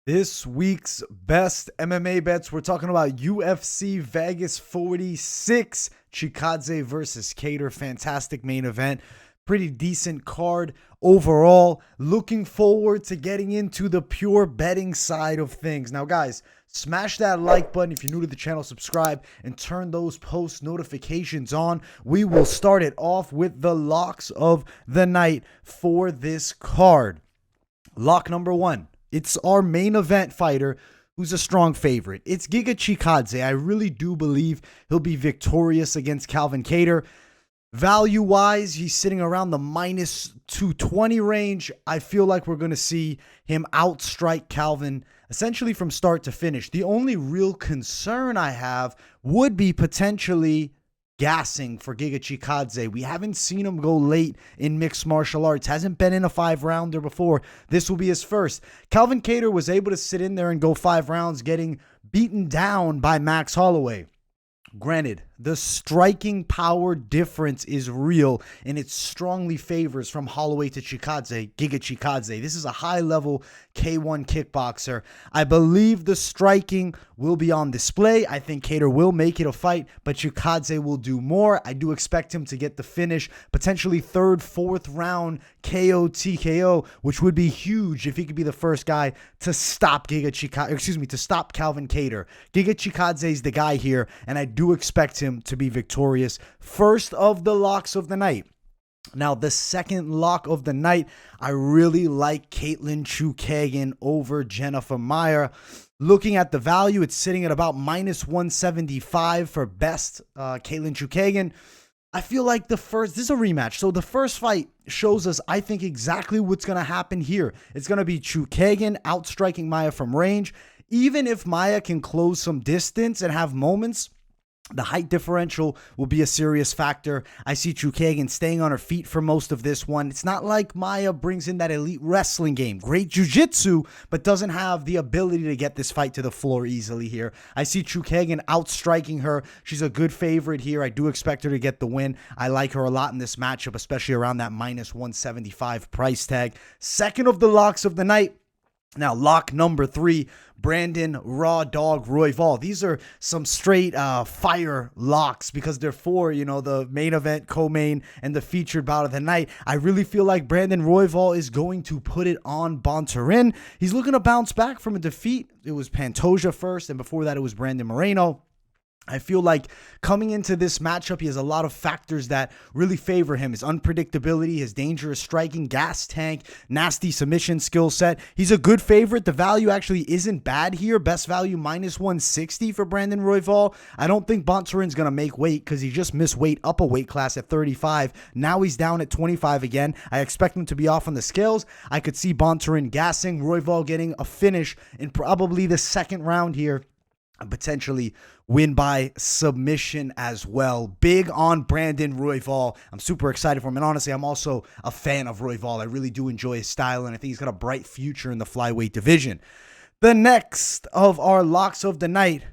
This week's best MMA bets, we're talking about UFC Vegas 46, Chikadze versus Kattar. Fantastic main event. Pretty decent card overall. Looking forward to getting into the pure betting side of things. Now, guys, smash that like button. If you're new to the channel, subscribe and turn those post notifications on. We will start it off with the locks of the night for this card. Lock number one. It's our main event fighter who's a strong favorite. It's Giga Chikadze. I really do believe he'll be victorious against Calvin Kattar. Value-wise, he's sitting around the minus 220 range. I feel like we're going to see him outstrike Calvin essentially from start to finish. The only real concern I have would be potentially gassing for Giga Chikadze. We haven't seen him go late in mixed martial arts. Hasn't been in a 5-rounder before. This will be his first. Calvin Kattar was able to sit in there and go 5 rounds, getting beaten down by Max Holloway. Granted, the striking power difference is real, and it strongly favors from Holloway to Chikadze, Giga Chikadze. This is a high-level K1 kickboxer. I believe the striking will be on display. I think Kattar will make it a fight, but Chikadze will do more. I do expect him to get the finish, potentially 3rd, 4th round KO, TKO, which would be huge if he could be the first guy to stop to stop Calvin Kattar. Giga Chikadze is the guy here, and I do expect him to be victorious. First of the locks of the night. Now, the second lock of the night, I really like Katlyn Chookagian over Jennifer Maia. Looking at the value, it's sitting at about minus 175 for best Katlyn Chookagian. I feel like this is a rematch. So the first fight shows us, I think, exactly what's going to happen here. It's going to be Chookagian outstriking Maia from range. Even if Maia can close some distance and have moments, the height differential will be a serious factor. I see Chookagian staying on her feet for most of this one. It's not like Maia brings in that elite wrestling game. Great jiu-jitsu, but doesn't have the ability to get this fight to the floor easily here. I see Chookagian outstriking her. She's a good favorite here. I do expect her to get the win. I like her a lot in this matchup, especially around that minus 175 price tag. Second of the locks of the night. Now, lock number 3, Brandon Raw Dog Royval. These are some straight fire locks because they're for, the main event, co-main, and the featured bout of the night. I really feel like Brandon Royval is going to put it on Bontorin. He's looking to bounce back from a defeat. It was Pantoja first, and before that it was Brandon Moreno. I feel like coming into this matchup, he has a lot of factors that really favor him. His unpredictability, his dangerous striking, gas tank, nasty submission skill set. He's a good favorite. The value actually isn't bad here. Best value minus 160 for Brandon Royval. I don't think Bontorin's going to make weight because he just missed weight up a weight class at 35. Now he's down at 25 again. I expect him to be off on the scales. I could see Bontorin gassing, Royval getting a finish in probably the second round here. Potentially win by submission as well. Big on Brandon Royval. I'm super excited for him. And honestly, I'm also a fan of Royval. I really do enjoy his style, and I think he's got a bright future in the flyweight division. The next of our locks of the night,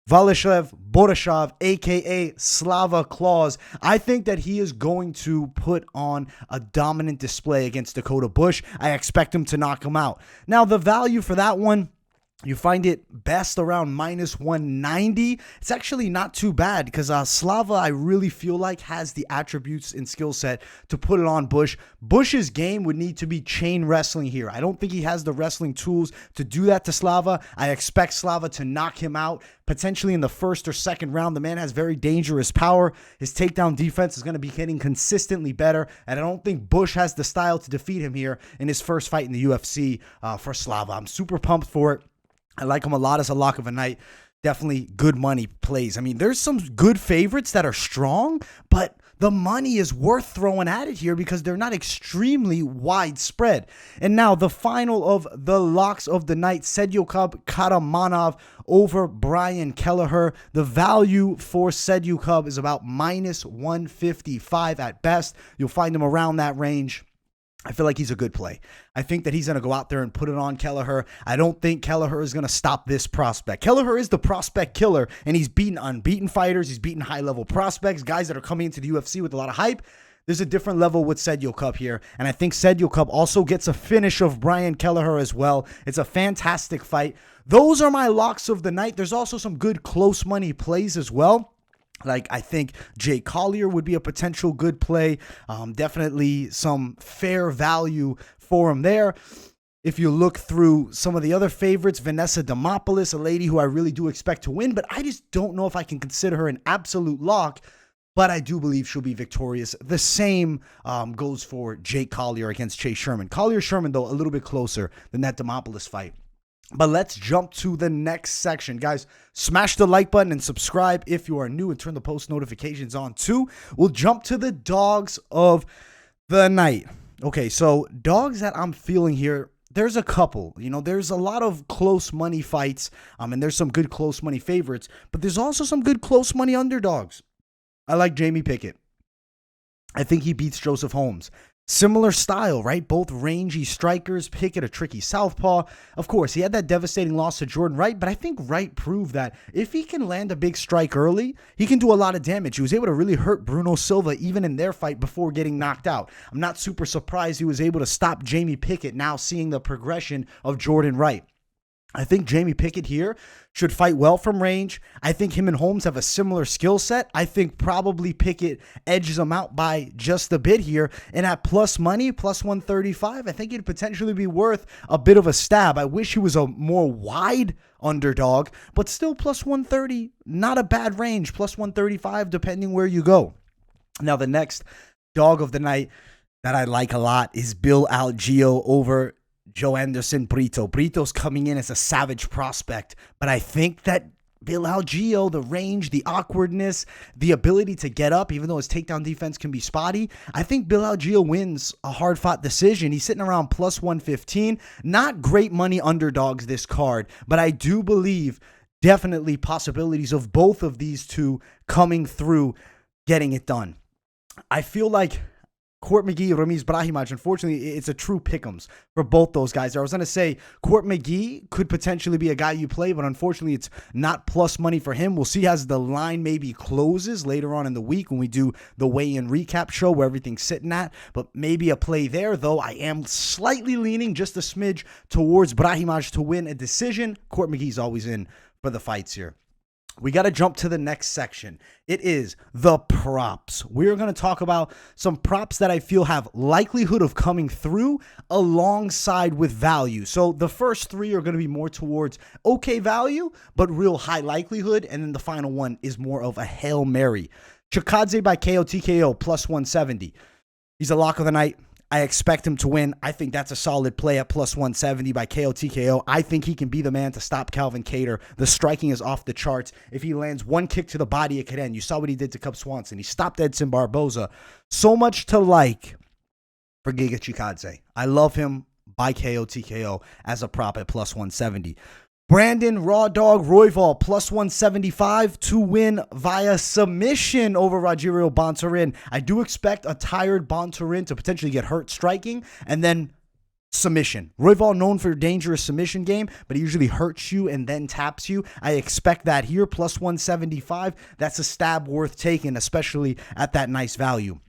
Valeshev Borashov, a.k.a. Slava Claus. I think that he is going to put on a dominant display against Dakota Bush. I expect him to knock him out. Now, the value for that one, you find it best around minus 190. It's actually not too bad because Slava, I really feel like, has the attributes and skill set to put it on Bush. Bush's game would need to be chain wrestling here. I don't think he has the wrestling tools to do that to Slava. I expect Slava to knock him out potentially in the first or second round. The man has very dangerous power. His takedown defense is going to be getting consistently better, and I don't think Bush has the style to defeat him here in his first fight in the UFC for Slava. I'm super pumped for it. I like him a lot as a lock of a night. Definitely good money plays. I mean, there's some good favorites that are strong, but the money is worth throwing at it here because they're not extremely widespread. And now the final of the locks of the night, Sedyukub Karamanov over Brian Kelleher. The value for Sedyukub is about minus 155 at best. You'll find him around that range. I feel like he's a good play. I think that he's going to go out there and put it on Kelleher. I don't think Kelleher is going to stop this prospect. Kelleher is the prospect killer, and he's beaten unbeaten fighters. He's beaten high-level prospects, guys that are coming into the UFC with a lot of hype. there's a different level with Sedio Cup here. And I think Sedio Cup also gets a finish of Brian Kelleher as well. It's a fantastic fight. Those are my locks of the night. There's also some good close money plays as well. Like, I think Jay Collier would be a potential good play. Definitely some fair value for him there. If you look through some of the other favorites, Vanessa Demopoulos, a lady who I really do expect to win, but I just don't know if I can consider her an absolute lock, but I do believe she'll be victorious. The same goes for Jake Collier against Chase Sherman. Collier-Sherman, though, a little bit closer than that Demopoulos fight. But let's jump to the next section. Guys, smash the like button and subscribe if you are new and turn the post notifications on too. We'll jump to the dogs of the night. Okay, so dogs that I'm feeling here, there's a couple. You know, there's a lot of close money fights, and there's some good close money favorites, but there's also some good close money underdogs. I like Jamie Pickett. I think he beats Joseph Holmes. Similar style, right? Both rangy strikers. Pickett, a tricky southpaw. Of course, he had that devastating loss to Jordan Wright, but I think Wright proved that if he can land a big strike early, he can do a lot of damage. He was able to really hurt Bruno Silva even in their fight before getting knocked out. I'm not super surprised he was able to stop Jamie Pickett now seeing the progression of Jordan Wright. I think Jamie Pickett here should fight well from range. I think him and Holmes have a similar skill set. I think probably Pickett edges him out by just a bit here. And at plus money, plus 135, I think it'd potentially be worth a bit of a stab. I wish he was a more wide underdog, but still plus 130, not a bad range. Plus 135, depending where you go. Now, the next dog of the night that I like a lot is Bill Algeo over Joe Anderson Brito. Brito's coming in as a savage prospect, but I think that Bill Algeo, the range, the awkwardness, the ability to get up, even though his takedown defense can be spotty, I think Bill Algeo wins a hard-fought decision. He's sitting around plus 115. Not great money underdogs this card, but I do believe definitely possibilities of both of these two coming through, getting it done. I feel like Court McGee, Ramiz Brahimaj, unfortunately, it's a true pick'ems for both those guys. I was going to say Court McGee could potentially be a guy you play, but unfortunately, it's not plus money for him. We'll see as the line maybe closes later on in the week when we do the weigh-in recap show where everything's sitting at, but maybe a play there, though I am slightly leaning just a smidge towards Brahimaj to win a decision. Court McGee's always in for the fights here. We got to jump to the next section. It is the props. We're going to talk about some props that I feel have likelihood of coming through alongside with value. So the first three are going to be more towards okay value, but real high likelihood. And then the final one is more of a Hail Mary. Chikadze by KO TKO plus 170. He's a lock of the night. I expect him to win. I think that's a solid play at plus 170 by KO TKO. I think he can be the man to stop Calvin Kattar. The striking is off the charts. If he lands one kick to the body, it could end. You saw what he did to Cub Swanson. He stopped Edson Barboza. So much to like for Giga Chikadze. I love him by KO TKO as a prop at plus 170. Brandon Raw Dog Royval plus 175 to win via submission over Rogerio Bontorin. I do expect a tired Bontorin to potentially get hurt striking and then submission. Royval known for a dangerous submission game, but he usually hurts you and then taps you. I expect that here, plus 175. That's a stab worth taking, especially at that nice value.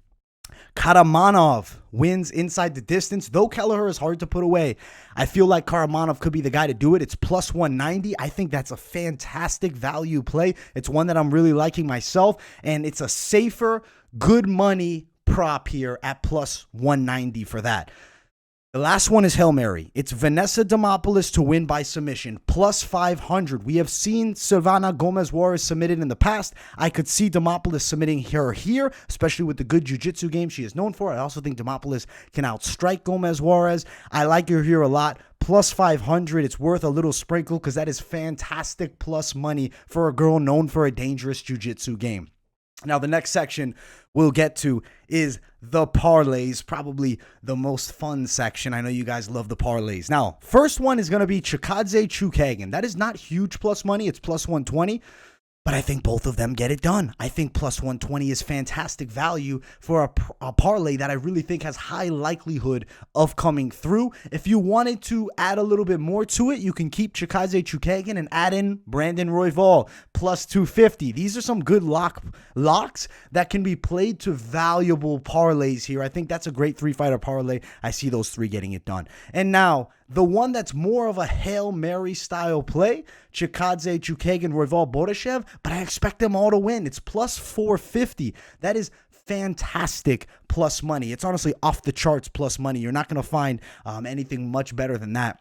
Karamanov wins inside the distance. Though Kelleher is hard to put away, I feel like Karamanov could be the guy to do it. It's plus 190. I think that's a fantastic value play. It's one that I'm really liking myself, and it's a safer, good money prop here at plus 190 for that. The last one is Hail Mary. It's Vanessa Demopoulos to win by submission, plus 500. We have seen Silvana Gomez-Juarez submitted in the past. I could see Demopoulos submitting her here, especially with the good jiu-jitsu game she is known for. I also think Demopoulos can outstrike Gomez-Juarez. I like her here a lot. Plus 500. It's worth a little sprinkle because that is fantastic plus money for a girl known for a dangerous jiu-jitsu game. Now, the next section we'll get to is the parlays, probably the most fun section. I know you guys love the parlays. Now, first one is going to be Chikadze Chookagian. That is not huge plus money. It's plus 120. But I think both of them get it done. I think plus 120 is fantastic value for a parlay that I really think has high likelihood of coming through. If you wanted to add a little bit more to it, you can keep Chikadze Chukagan and add in Brandon Royval plus 250. These are some good locks that can be played to valuable parlays here. I think that's a great three-fighter parlay. I see those three getting it done. And now, the one that's more of a Hail Mary style play, Chikadze, Chukagan, Royval, Bodashev, but I expect them all to win. It's plus 450. That is fantastic plus money. It's honestly off the charts plus money. You're not going to find anything much better than that.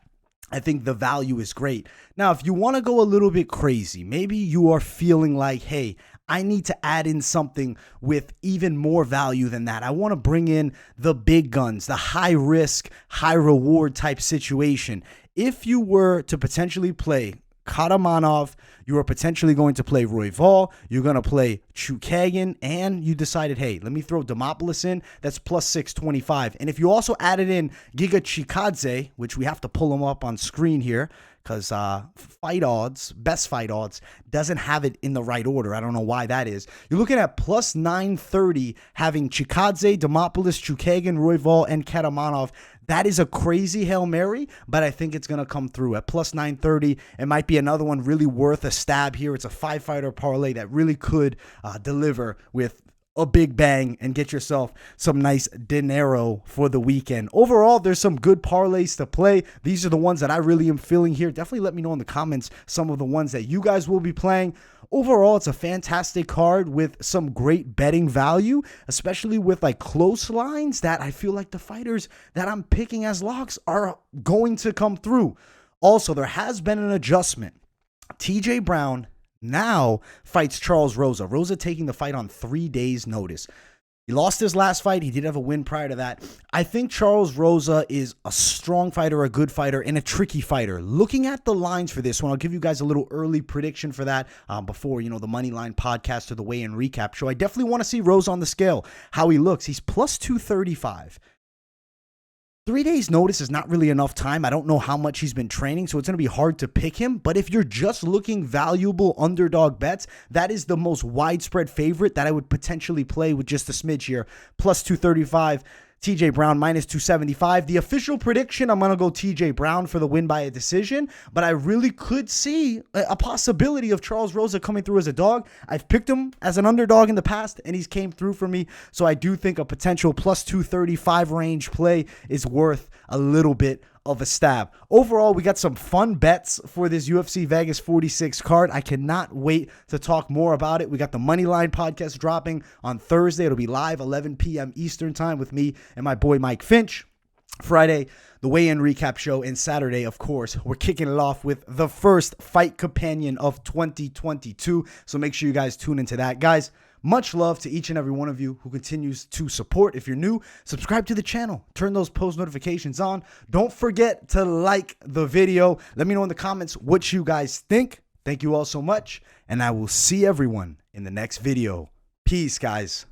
I think the value is great. Now, if you want to go a little bit crazy, maybe you are feeling like, hey, I need to add in something with even more value than that. I want to bring in the big guns, the high risk, high reward type situation. If you were to potentially play Karamanov, you are potentially going to play Royval, you're going to play Chukagan, and you decided, hey, let me throw Demopoulos in, that's plus 625. And if you also added in Giga Chikadze, which we have to pull him up on screen here, because fight odds, best fight odds, doesn't have it in the right order. I don't know why that is. You're looking at plus 930, having Chikadze, Demopoulos, Chukagan, Royval, and Karamanov. That is a crazy Hail Mary, but I think it's going to come through. At plus 930, it might be another one really worth a stab here. It's a five-fighter parlay that really could deliver with a big bang and get yourself some nice dinero for the weekend. Overall, there's some good parlays to play. These are the ones that I really am feeling here. Definitely let me know in the comments some of the ones that you guys will be playing. Overall, it's a fantastic card with some great betting value, especially with like close lines that I feel like the fighters that I'm picking as locks are going to come through. Also, there has been an adjustment. TJ Brown now fights Charles Rosa. Rosa taking the fight on 3 days' notice. He lost his last fight. He did have a win prior to that. I think Charles Rosa is a strong fighter, a good fighter, and a tricky fighter. Looking at the lines for this one, I'll give you guys a little early prediction for that before, the Money Line podcast or the weigh-in recap show. I definitely want to see Rosa on the scale, how he looks. He's plus 235. 3 days notice is not really enough time. I don't know how much he's been training, so it's going to be hard to pick him. But if you're just looking valuable underdog bets, that is the most widespread favorite that I would potentially play with just a smidge here. Plus 235. TJ Brown minus 275. The official prediction, I'm going to go TJ Brown for the win by a decision, but I really could see a possibility of Charles Rosa coming through as a dog. I've picked him as an underdog in the past, and he's came through for me, so I do think a potential plus 235 range play is worth a little bit of a stab. Overall, we got some fun bets for this UFC Vegas 46 card. I cannot wait to talk more about it. We got the Money Line podcast dropping on Thursday. It'll be live 11 p.m. Eastern time with me and my boy Mike Finch. Friday, the weigh-in recap show, and Saturday, of course, we're kicking it off with the first fight companion of 2022. So make sure you guys tune into that. Guys, much love to each and every one of you who continues to support. If you're new, subscribe to the channel. Turn those post notifications on. Don't forget to like the video. Let me know in the comments what you guys think. Thank you all so much, and I will see everyone in the next video. Peace, guys.